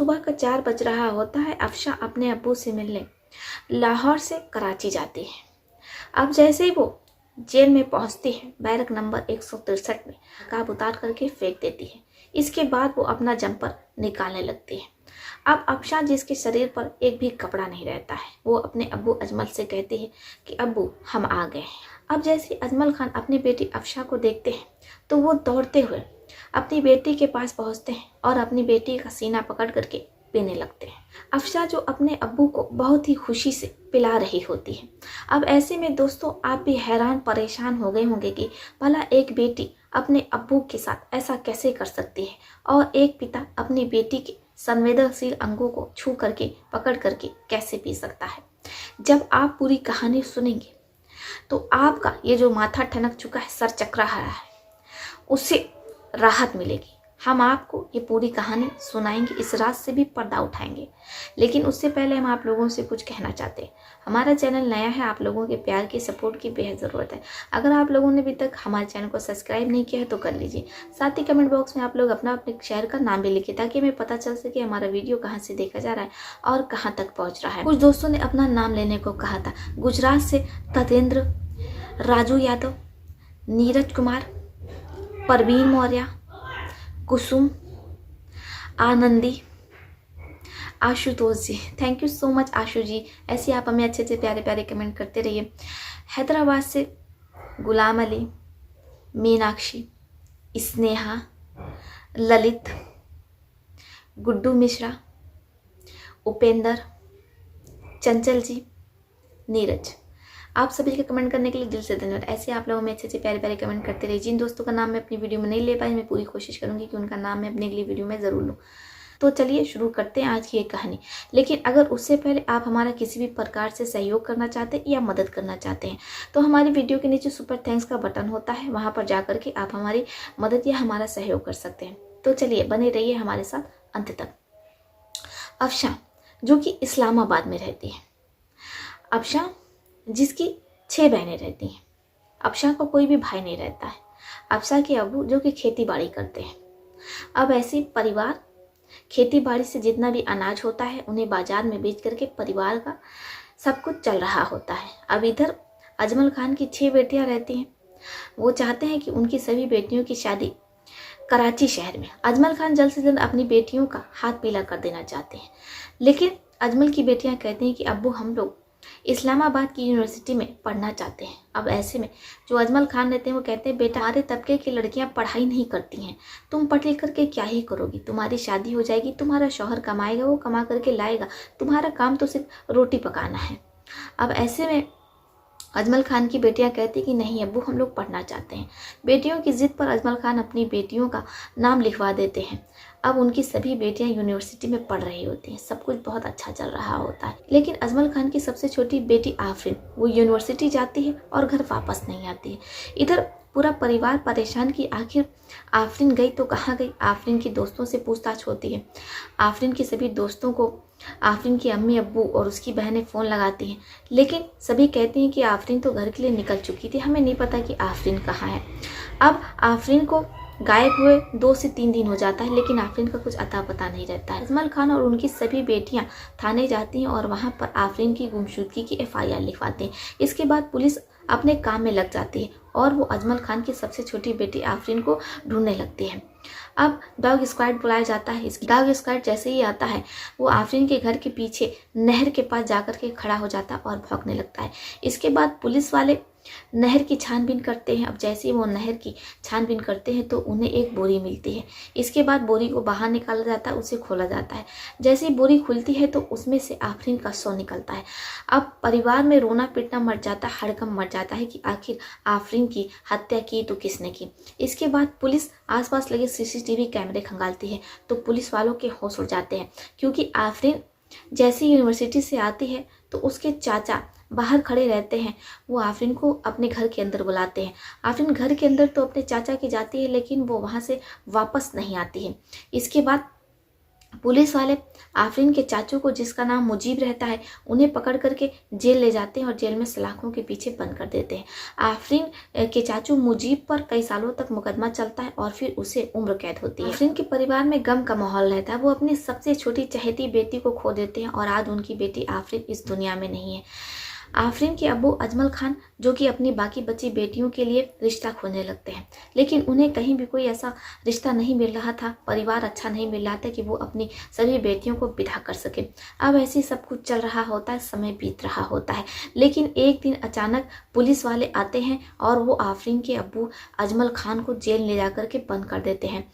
सुबह का 4 बज रहा होता है। अफशा अपने अब्बू से मिलने लाहौर से कराची जाती है। अब जैसे ही वो जेल में पहुंचती है, बैरक नंबर 163 में नकाब उतार करके फेंक देती है। इसके बाद वो अपना जंपर निकालने लगती है। अब अफशा जिसके शरीर पर एक भी कपड़ा नहीं रहता है, वो अपने अब्बू अजमल से कहती है कि अब्बू हम आ गए। अब जैसे अजमल खान अपनी बेटी अफशा को देखते हैं तो वो दौड़ते हुए अपनी बेटी के पास पहुंचते हैं और अपनी बेटी का सीना पकड़ करके पीने लगते हैं। अफशा जो अपने अब्बू को बहुत ही खुशी से पिला रही होती है। अब ऐसे में दोस्तों आप भी हैरान परेशान हो गए होंगे कि भला एक बेटी अपने अब्बू के साथ ऐसा कैसे कर सकती है और एक पिता अपनी बेटी के संवेदनशील अंगों को छू करके पकड़ करके कैसे पी सकता है। जब आप पूरी कहानी सुनेंगे तो आपका ये जो माथा ठनक चुका है, सर चकरा रहा है, उससे राहत मिलेगी। हम आपको ये पूरी कहानी सुनाएंगे, इस रात से भी पर्दा उठाएंगे। लेकिन उससे पहले हम आप लोगों से कुछ कहना चाहते हैं। हमारा चैनल नया है, आप लोगों के प्यार की सपोर्ट की बेहद ज़रूरत है। अगर आप लोगों ने अभी तक हमारे चैनल को सब्सक्राइब नहीं किया है तो कर लीजिए। साथ ही कमेंट बॉक्स में आप लोग अपना अपने शहर का नाम भी लिखिए ताकि हमें पता चल सके हमारा वीडियो कहाँ से देखा जा रहा है और कहाँ तक पहुँच रहा है। कुछ दोस्तों ने अपना नाम लेने को कहा था। गुजरात से ततेंद्र, राजू यादव, नीरज कुमार, परवीन मौर्य, कुसुम, आनंदी, आशुतोष जी, थैंक यू सो मच आशु जी। ऐसे आप हमें अच्छे अच्छे प्यारे प्यारे कमेंट करते रहिए। हैदराबाद से गुलाम अली, मीनाक्षी, स्नेहा, ललित, गुड्डू मिश्रा, उपेंद्र, चंचल जी, नीरज, आप सभी का कमेंट करने के लिए दिल से धन्यवाद। ऐसे आप लोगों में अच्छे अच्छे प्यारे प्यारे कमेंट करते रहिए। जिन दोस्तों का नाम मैं अपनी वीडियो में नहीं ले पाई, मैं पूरी कोशिश करूंगी कि उनका नाम मैं अपने अगली वीडियो में ज़रूर लूँ। तो चलिए शुरू करते हैं आज की ये कहानी। लेकिन अगर उससे पहले आप हमारा किसी भी प्रकार से सहयोग करना चाहते हैं या मदद करना चाहते हैं तो हमारी वीडियो के नीचे सुपर थैंक्स का बटन होता है, वहाँ पर जा करके आप हमारी मदद या हमारा सहयोग कर सकते हैं। तो चलिए बने रहिए हमारे साथ अंत तक। अफशा जो कि इस्लामाबाद में रहती है। अफशा जिसकी 6 बहनें रहती हैं। अफशा को कोई भी भाई नहीं रहता है। अफशा के अब्बू जो कि खेती बाड़ी करते हैं। अब ऐसे परिवार खेती बाड़ी से जितना भी अनाज होता है उन्हें बाजार में बेच करके परिवार का सब कुछ चल रहा होता है। अब इधर अजमल खान की 6 बेटियां रहती हैं। वो चाहते हैं कि उनकी सभी बेटियों की शादी कराची शहर में। अजमल खान जल्द से जल्द अपनी बेटियों का हाथ पीला कर देना चाहते हैं, लेकिन अजमल की बेटियां कहती हैं कि अब्बू हम लोग इस्लामाबाद की यूनिवर्सिटी में पढ़ना चाहते हैं। अब ऐसे में जो अजमल खान रहते हैं वो कहते हैं बेटा हमारे तबके की लड़कियां पढ़ाई नहीं करती हैं, तुम पढ़ लिख करके क्या ही करोगी, तुम्हारी शादी हो जाएगी, तुम्हारा शौहर कमाएगा, वो कमा करके लाएगा, तुम्हारा काम तो सिर्फ रोटी पकाना है। अब ऐसे में अजमल खान की बेटियां कहती कि नहीं अब्बू हम लोग पढ़ना चाहते हैं। बेटियों की जिद पर अजमल खान अपनी बेटियों का नाम लिखवा देते हैं। अब उनकी सभी बेटियां यूनिवर्सिटी में पढ़ रही होती हैं, सब कुछ बहुत अच्छा चल रहा होता है। लेकिन अजमल खान की सबसे छोटी बेटी आफरीन वो यूनिवर्सिटी जाती है और घर वापस नहीं आती है। इधर पूरा परिवार परेशान कि आखिर आफरीन गई तो कहाँ गई। आफरीन की दोस्तों से पूछताछ होती है। आफरीन के सभी दोस्तों को आफरीन की अम्मी अब्बू और उसकी बहनें फ़ोन लगाती हैं, लेकिन सभी कहती हैं कि आफरीन तो घर के लिए निकल चुकी थी, हमें नहीं पता कि आफरीन कहाँ है। अब आफरीन को गायब हुए 2 से 3 दिन हो जाता है, लेकिन आफरीन का कुछ अता पता नहीं रहता है। अजमल खान और उनकी सभी बेटियां थाने जाती हैं और वहां पर आफरीन की गुमशुदगी की FIR लिखवाते हैं। इसके बाद पुलिस अपने काम में लग जाती है और वो अजमल खान की सबसे छोटी बेटी आफरीन को ढूंढने लगती है। अब डॉग स्क्वाड बुलाया जाता है। इस डॉग स्क्वाड जैसे ही आता है वो आफरीन के घर के पीछे नहर के पास जाकर के खड़ा हो जाता है और भौंकने लगता है। इसके बाद पुलिस वाले नहर की छानबीन करते हैं। अब जैसे ही वो नहर की छानबीन करते हैं तो उन्हें एक बोरी मिलती है। इसके बाद बोरी को बाहर निकाला जाता है, उसे खोला जाता है। जैसे ही बोरी खुलती है तो उसमें से आफरीन का शव निकलता है। अब परिवार में रोना पीटना मच जाता है, हड़कंप मच जाता है कि आखिर आफरीन की हत्या की तो किसने की। इसके बाद पुलिस आसपास लगे CCTV कैमरे खंगालती है तो पुलिस वालों के होश उड़ जाते हैं, क्योंकि आफरीन जैसे यूनिवर्सिटी से आती है तो उसके चाचा बाहर खड़े रहते हैं। वो आफरीन को अपने घर के अंदर बुलाते हैं। आफरीन घर के अंदर तो अपने चाचा की जाती है, लेकिन वो वहाँ से वापस नहीं आती है। इसके बाद पुलिस वाले आफरीन के चाचू को, जिसका नाम मुजीब रहता है, उन्हें पकड़ करके जेल ले जाते हैं और जेल में सलाखों के पीछे बंद कर देते हैं। आफरीन के चाचू मुजीब पर कई सालों तक मुकदमा चलता है और फिर उसे उम्र कैद होती है। आफरीन के परिवार में गम का माहौल रहता है। वो अपनी सबसे छोटी चहेती बेटी को खो देते हैं और आज उनकी बेटी आफरीन इस दुनिया में नहीं है। आफरीन के अब्बू अजमल खान, जो कि अपनी बाकी बची बेटियों के लिए रिश्ता खोजने लगते हैं, लेकिन उन्हें कहीं भी कोई ऐसा रिश्ता नहीं मिल रहा था, परिवार अच्छा नहीं मिल रहा था कि वो अपनी सभी बेटियों को विदा कर सके। अब ऐसे सब कुछ चल रहा होता है, समय बीत रहा होता है, लेकिन एक दिन अचानक पुलिस वाले आते हैं और वो आफरीन के अब्बू अजमल खान को जेल ले जाकर के बंद कर देते हैं।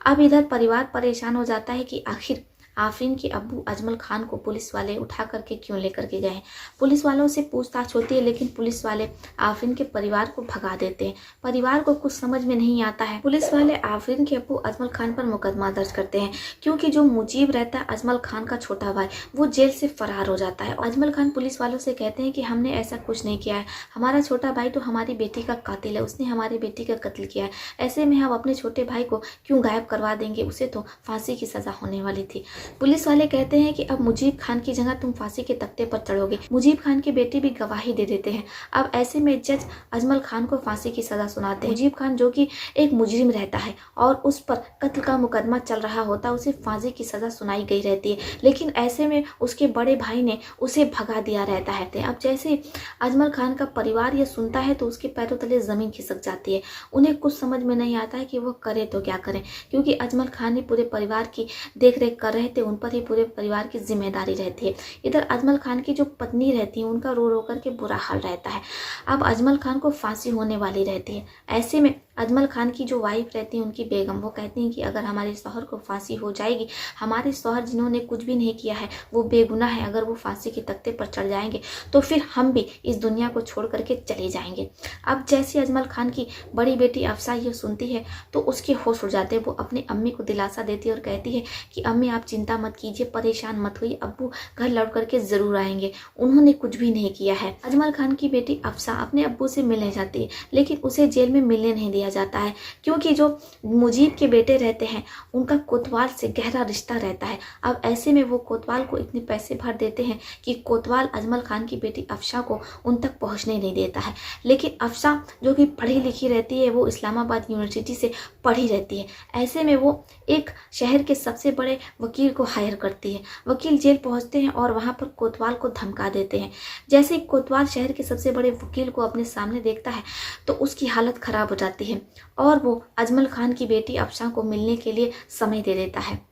अब इधर परिवार परेशान हो जाता है कि आखिर आफरीन के अब्बू अजमल खान को पुलिस वाले उठा करके क्यों लेकर के गए हैं। पुलिस वालों से पूछताछ होती है, लेकिन पुलिस वाले आफरीन के परिवार को भगा देते हैं। परिवार को कुछ समझ में नहीं आता है। पुलिस वाले आफरीन के अब्बू अजमल खान पर मुकदमा दर्ज करते हैं, क्योंकि जो मुजीब रहता है अजमल खान का छोटा भाई, वो जेल से फरार हो जाता है। अजमल खान पुलिस वालों से कहते हैं कि हमने ऐसा कुछ नहीं किया है, हमारा छोटा भाई तो हमारी बेटी का कातिल है, उसने हमारी बेटी का कत्ल किया है। ऐसे में हम अपने छोटे भाई को क्यों गायब करवा देंगे, उसे तो फांसी की सजा होने वाली थी। पुलिस वाले कहते हैं कि अब मुजीब खान की जगह तुम फांसी के तख्ते पर चढ़ोगे। मुजीब खान की बेटी भी गवाही दे देते हैं। अब ऐसे में जज अजमल खान को फांसी की सजा सुनाते हैं। मुजीब खान, जो कि एक मुजरिम रहता है और उस पर कत्ल का मुकदमा चल रहा होता है, उसे फांसी की सजा सुनाई गई रहती है, लेकिन ऐसे में उसके बड़े भाई ने उसे भगा दिया रहता है। अब जैसे अजमल खान का परिवार ये सुनता है तो उसके पैरों तले जमीन खिसक जाती है। उन्हें कुछ समझ में नहीं आता है कि वो करे तो क्या करें, क्योंकि अजमल खान ही पूरे परिवार की देख रेख कर रहे थे, उन पर ही पूरे परिवार की जिम्मेदारी रहती है। इधर अजमल खान की जो पत्नी रहती है, उनका रो रो करके बुरा हाल रहता है। अब अजमल खान को फांसी होने वाली रहती है। ऐसे में अजमल खान की जो वाइफ रहती है, उनकी बेगम, वो कहती हैं कि अगर हमारे शौहर को फांसी हो जाएगी, हमारे शौहर जिन्होंने कुछ भी नहीं किया है, वो बेगुनाह है, अगर वो फांसी के तख्ते पर चढ़ जाएंगे तो फिर हम भी इस दुनिया को छोड़ करके चले जाएंगे। अब जैसे अजमल खान की बड़ी बेटी अफसा ये सुनती है तो उसके होश उड़ जाते हैं। वो अपनी अम्मी को दिलासा देती है और कहती है कि अम्मी आप चिंता मत कीजिए, परेशान मत होइए, अब्बू घर लौट करके जरूर आएंगे, उन्होंने कुछ भी नहीं किया है। अजमल खान की बेटी अफसा अपने अब्बू से मिलने जाती है, लेकिन उसे जेल में मिलने नहीं दिया जाता है, क्योंकि जो मुजीब के बेटे रहते हैं उनका कोतवाल से गहरा रिश्ता रहता है। अब ऐसे में वो कोतवाल को इतने पैसे भर देते हैं कि कोतवाल अजमल खान की बेटी अफसा को उन तक पहुंचने नहीं देता है। लेकिन अफसा, जो कि पढ़ी लिखी रहती है, वो इस्लामाबाद यूनिवर्सिटी से पढ़ी रहती है। ऐसे में वो एक शहर के सबसे बड़े वकील को हायर करती है। वकील जेल पहुंचते हैं और वहां पर कोतवाल को धमका देते हैं। जैसे ही कोतवाल शहर के सबसे बड़े वकील को अपने सामने देखता है तो उसकी हालत खराब हो जाती है और वो अजमल खान की बेटी अफसा को मिलने के लिए समय दे देता है।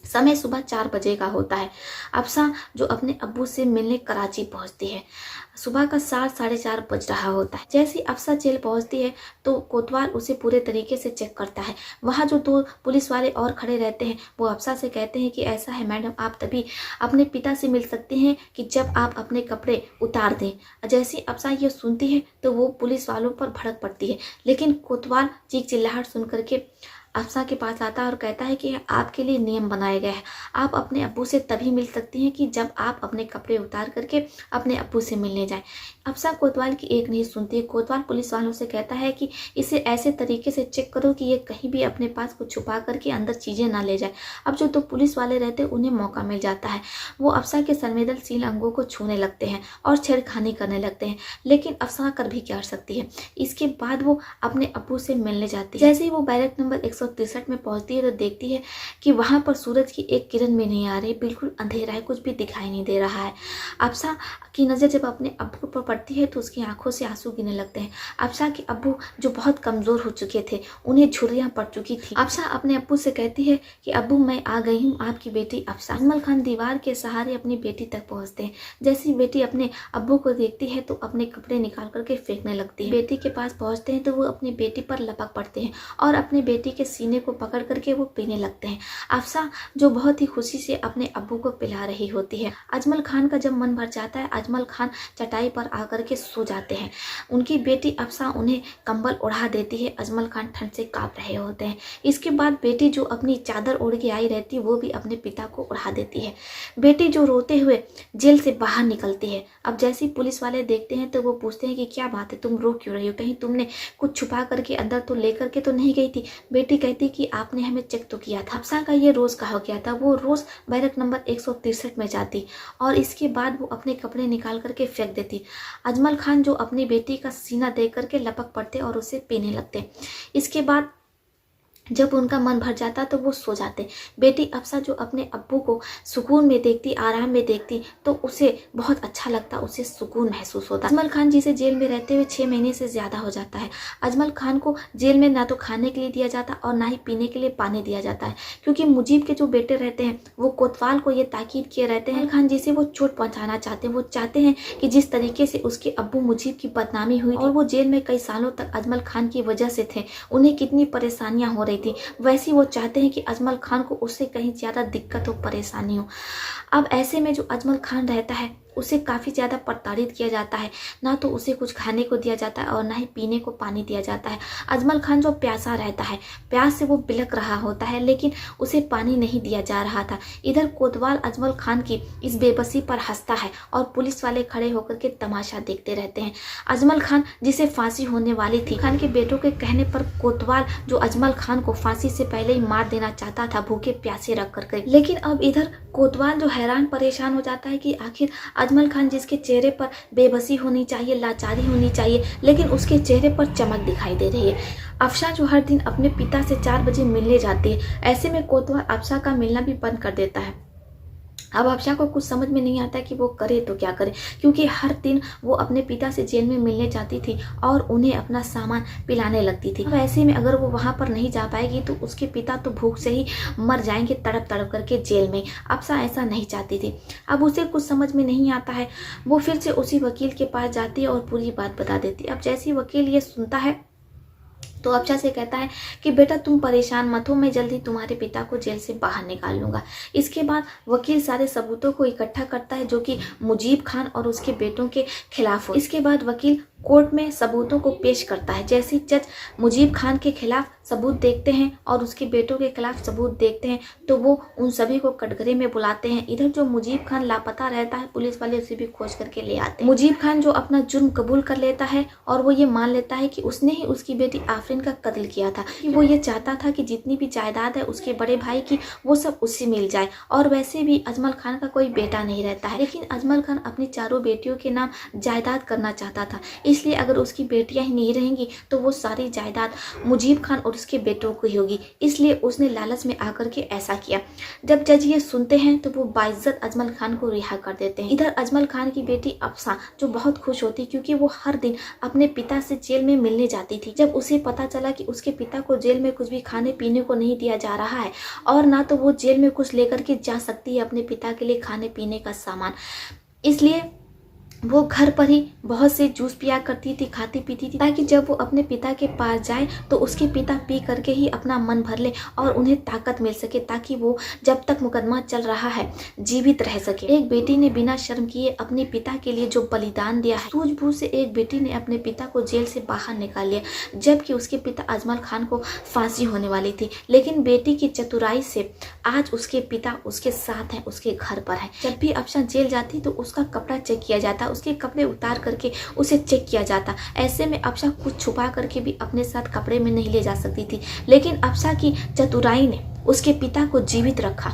समय सुबह 4 बजे का होता है। अफसा, जो अपने अब्बू से मिलने कराची पहुंचती है, सुबह का 4-4:30 बज रहा होता है। जैसे ही अफसा जेल पहुंचती है तो कोतवाल उसे पूरे तरीके से चेक करता है। वहाँ जो 2 पुलिस वाले और खड़े रहते हैं, वो अफसा से कहते हैं कि ऐसा है मैडम, आप तभी अपने पिता से मिल सकते हैं कि जब आप अपने कपड़े उतार दें। जैसे ही अफसा ये सुनती है तो वो पुलिस वालों पर भड़क पड़ती है, लेकिन कोतवाल चीख चिल्लाहट सुन करके अफसा के पास आता है और कहता है कि आपके लिए नियम बनाया गया है, आप अपने अब्बू से तभी मिल सकती हैं कि जब आप अपने कपड़े उतार करके अपने अब्बू से मिलने जाएं। अफसा कोतवाल की एक नहीं सुनती है। कोतवाल पुलिस वालों से कहता है कि इसे ऐसे तरीके से चेक करो कि ये कहीं भी अपने पास कुछ छुपा करके अंदर चीज़ें ना ले जाए। अब जो 2 पुलिस वाले रहते हैं उन्हें मौका मिल जाता है। वो अफसा के संवेदनशील अंगों को छूने लगते हैं और छेड़खानी करने लगते हैं, लेकिन अफसा कर भी क्या सकती है। इसके बाद वो अपने अब्बू से मिलने जाती है। जैसे ही वो बैरक नंबर 163 में पहुंचती है तो देखती है कि वहां पर सूरज की एक किरण भी नहीं आ रही, बिल्कुल अंधेरा है, कुछ भी दिखाई नहीं दे रहा है। अफसा की नज़र जब अपने अब्बू पर पड़ती है तो उसकी आंखों से आंसू गिरने लगते हैं। अफसा के अब्बू, जो बहुत कमज़ोर हो चुके थे, उन्हें झुर्रियाँ पड़ चुकी थी। अफसा अपने अब्बू से कहती है कि अब्बू, मैं आ गई हूँ, आपकी बेटी अफसा। अजमल खान दीवार के सहारे अपनी बेटी तक पहुँचते हैं। जैसी बेटी अपने अब्बू को देखती है तो अपने कपड़े निकाल करके फेंकने लगती है। बेटी के पास पहुँचते हैं तो वो अपनी बेटी पर लपक पड़ते हैं और अपनी बेटी के सीने को पकड़ करके वो पीने लगते हैं। अफसा, जो बहुत ही खुशी से अपने अब्बू को पिला रही होती है। अजमल खान का जब मन भर जाता है, अजमल खान चटाई पर आकर के सो जाते हैं। उनकी बेटी अफसा उन्हें कंबल उड़ा देती है। अजमल खान ठंड से कांप रहे होते हैं। इसके बाद बेटी, जो अपनी चादर ओढ़ के आई रहती है, वो भी अपने पिता को उड़ा देती है। बेटी जो रोते हुए जेल से बाहर निकलती है। अब जैसे ही पुलिस वाले देखते हैं तो वो पूछते हैं कि क्या बात है, तुम रो क्यों रही हो, कहीं तुमने कुछ छुपा करके अंदर तो लेकर के तो नहीं गई थी। बेटी कहती कि आपने हमें चेक तो किया था। अफसा का ये रोज कहा गया था, वो रोज़ बैरक नंबर 163 में जाती और इसके बाद वो अपने कपड़े निकाल करके फेंक देती। अजमल खान जो अपनी बेटी का सीना देख करके लपक पड़ते और उसे पीने लगते। इसके बाद जब उनका मन भर जाता तो वो सो जाते। बेटी अफसा जो अपने अब्बू को सुकून में देखती, आराम में देखती, तो उसे बहुत अच्छा लगता, उसे सुकून महसूस होता। अजमल खान जिसे जेल में रहते हुए 6 महीने से ज़्यादा हो जाता है। अजमल खान को जेल में ना तो खाने के लिए दिया जाता और ना ही पीने के लिए पानी दिया जाता है, क्योंकि मुजीब के जो बेटे रहते हैं वो कोतवाल को ये ताकीद किए रहते हैं खान जिसे वो चोट पहुँचाना चाहते हैं। वो चाहते हैं कि जिस तरीके से उसके अब्बू मुजीब की बदनामी हुई और वो जेल में कई सालों तक अजमल खान की वजह से थे, उन्हें कितनी परेशानियाँ हो रही थी, वैसे वो चाहते हैं कि अजमल खान को उससे कहीं ज़्यादा दिक्कत हो, परेशानी हो। अब ऐसे में जो अजमल खान रहता है उसे काफ़ी ज़्यादा प्रताड़ित किया जाता है। ना तो उसे कुछ खाने को दिया जाता है और ना ही पीने को पानी दिया जाता है। अजमल खान जो प्यासा रहता है, प्यास से वो बिलख रहा होता है, लेकिन उसे पानी नहीं दिया जा रहा था। इधर कोतवाल अजमल खान की इस बेबसी पर हंसता है और पुलिस वाले खड़े होकर के तमाशा देखते रहते हैं। अजमल खान जिसे फांसी होने वाली थी, खान के बेटों के कहने पर कोतवाल जो अजमल खान को फांसी से पहले ही मार देना चाहता था, भूखे प्यासे रख करके। लेकिन अब इधर कोतवाल जो हैरान परेशान हो जाता है कि आखिर अजमल खान जिसके चेहरे पर बेबसी होनी चाहिए, लाचारी होनी चाहिए, लेकिन उसके चेहरे पर चमक दिखाई दे रही है। अफसा जो हर दिन अपने पिता से 4 बजे मिलने जाती है, ऐसे में कोतवाल अफसा का मिलना भी बंद कर देता है। अब अफसा को कुछ समझ में नहीं आता कि वो करे तो क्या करे, क्योंकि हर दिन वो अपने पिता से जेल में मिलने जाती थी और उन्हें अपना सामान पिलाने लगती थी। अब ऐसे में अगर वो वहाँ पर नहीं जा पाएगी तो उसके पिता तो भूख से ही मर जाएंगे तड़प तड़प करके जेल में। अफसा ऐसा नहीं चाहती थी। अब उसे कुछ समझ में नहीं आता है। वो फिर से उसी वकील के पास जाती है और पूरी बात बता देती है। अब जैसे वकील ये सुनता है तो अफसा से कहता है कि बेटा तुम परेशान मत हो, मैं जल्दी तुम्हारे पिता को जेल से बाहर निकाल लूँगा। इसके बाद वकील सारे सबूतों को इकट्ठा करता है जो कि मुजीब खान और उसके बेटों के खिलाफ हो। इसके बाद वकील कोर्ट में सबूतों को पेश करता है। जैसे जज मुजीब खान के खिलाफ सबूत देखते हैं और उसके बेटों के खिलाफ सबूत देखते हैं तो वो उन सभी को कटघरे में बुलाते हैं। इधर जो मुजीब खान लापता रहता है, पुलिस वाले उसे भी खोज करके ले आते हैं। मुजीब खान जो अपना जुर्म कबूल कर लेता है और वो ये मान लेता है कि उसने ही उसकी बेटी आफरीन का कत्ल किया था। कि वो ये चाहता था कि जितनी भी जायदाद है उसके बड़े भाई की वो सब उससे मिल जाए। और वैसे भी अजमल खान का कोई बेटा नहीं रहता है, लेकिन अजमल खान अपनी चारों बेटियों के नाम जायदाद करना चाहता था। इसलिए अगर उसकी बेटियां ही नहीं रहेंगी तो वो सारी जायदाद मुजीब खान और उसके बेटों को ही होगी। इसलिए उसने लालच में आकर के ऐसा किया। जब जज ये सुनते हैं तो वो बाइज्जत अजमल खान को रिहा कर देते हैं। इधर अजमल खान की बेटी अफसा जो बहुत खुश होती क्योंकि वो हर दिन अपने पिता से जेल में मिलने जाती थी। जब उसे पता चला कि उसके पिता को जेल में कुछ भी खाने पीने को नहीं दिया जा रहा है और ना तो वो जेल में कुछ लेकर के जा सकती है अपने पिता के लिए खाने पीने का सामान, इसलिए वो घर पर ही बहुत से जूस पिया करती थी, खाती पीती थी, ताकि जब वो अपने पिता के पास जाए तो उसके पिता पी करके ही अपना मन भर ले और उन्हें ताकत मिल सके, ताकि वो जब तक मुकदमा चल रहा है जीवित रह सके। एक बेटी ने बिना शर्म किए अपने पिता के लिए जो बलिदान दिया है, सूझबूझ से एक बेटी ने अपने पिता को जेल से बाहर निकाल लिया, जबकि उसके पिता अजमल खान को फांसी होने वाली थी। लेकिन बेटी की चतुराई से आज उसके पिता उसके साथ हैं, उसके घर पर है। जब भी अफसा जेल जाती तो उसका कपड़ा चेक किया जाता, उसके कपड़े उतार करके उसे चेक किया जाता। ऐसे में अफसा कुछ छुपा करके भी अपने साथ कपड़े में नहीं ले जा सकती थी, लेकिन अफसा की चतुराई ने उसके पिता को जीवित रखा।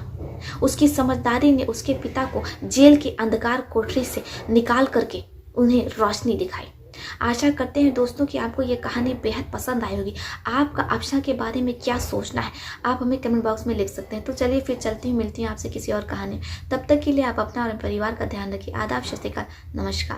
उसकी समझदारी ने उसके पिता को जेल के अंधकार कोठरी से निकाल करके उन्हें रोशनी दिखाई। आशा करते हैं दोस्तों कि आपको ये कहानी बेहद पसंद आई होगी। आपका अफसा के बारे में क्या सोचना है आप हमें कमेंट बॉक्स में लिख सकते हैं। तो चलिए फिर चलती हूँ, मिलती हूँ आपसे किसी और कहानी। तब तक के लिए आप अपना और परिवार का ध्यान रखिए। आदाब, सत श्री अकाल, नमस्कार।